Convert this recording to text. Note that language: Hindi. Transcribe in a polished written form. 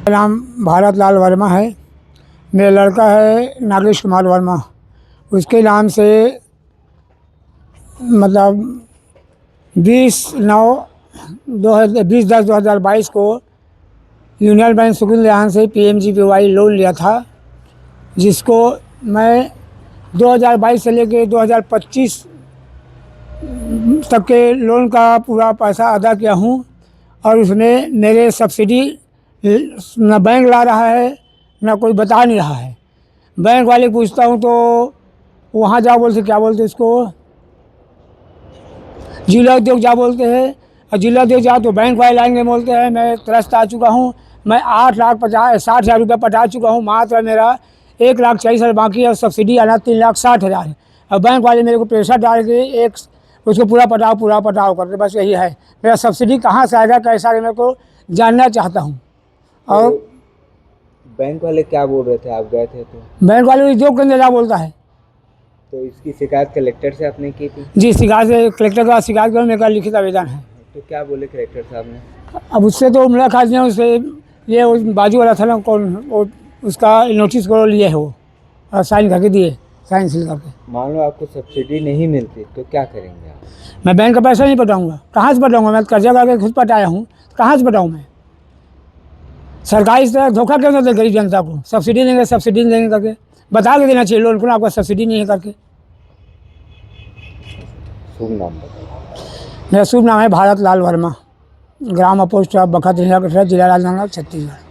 मेरा नाम भारत लाल वर्मा है। मेरा लड़का है नागेश कुमार वर्मा। उसके नाम से मतलब 20/10/2022 को यूनियन बैंक सुकून यहाँ से PMGPY लोन लिया था, जिसको मैं 2022 से लेके 2025 तक के लोन का पूरा पैसा अदा किया हूँ। और उसमें मेरे सब्सिडी न बैंक ला रहा है, न कोई बता नहीं रहा है। बैंक वाले पूछता हूँ तो वहाँ जाओ बोलते, क्या बोलते इसको, जिला उद्योग जा बोलते हैं। और जिला उद्योग जाओ तो बैंक वाले लाएंगे, बोलते हैं। मैं त्रस्त आ चुका हूँ। मैं 8,60,000 रुपये पटा चुका हूँ। मात्र मेरा 1,40,000 बाकी है और सब्सिडी आना 3,60,000 है। और बैंक वाले मेरे को प्रेशर डाल के एक उसको पूरा पटाओ करके, बस यही है। मेरा सब्सिडी कहाँ से आएगा, कैसा आएगा, मेरे को जानना चाहता हूँ। और तो बैंक वाले क्या बोल रहे थे, आप गए थे तो? बैंक वाले उद्योग के अंदर जा बोलता है। तो इसकी शिकायत कलेक्टर से आपने की थी? जी, शिकायत से कलेक्टर का शिकायत करो, मेरा लिखित आवेदन है। तो क्या बोले कलेक्टर साहब ने? अब उससे तो मुलाकात नहीं, उससे ये उस बाजू वाला था ना, कौन वो, उसका नोटिस को लिए है वो, और साइन करके दिए, साइन सील करके। मान लो आपको सब्सिडी नहीं मिलती तो क्या करेंगे आप? मैं बैंक का पैसा नहीं पटाऊंगा। कहाँ से पटाऊंगा? मैं कर्जा करके खुद पटाया हूँ, कहाँ से पटाऊँ मैं? सरकार इस तरह धोखा क्यों देते गरीब जनता को? सब्सिडी देंगे करके बता के देना चाहिए लोन को, आपका सब्सिडी नहीं है करके। शुभ नाम बताइए। मेरा शुभ नाम है भारत लाल वर्मा। ग्राम पोस्ट बखत, जिला राजनांदगांव, छत्तीसगढ़।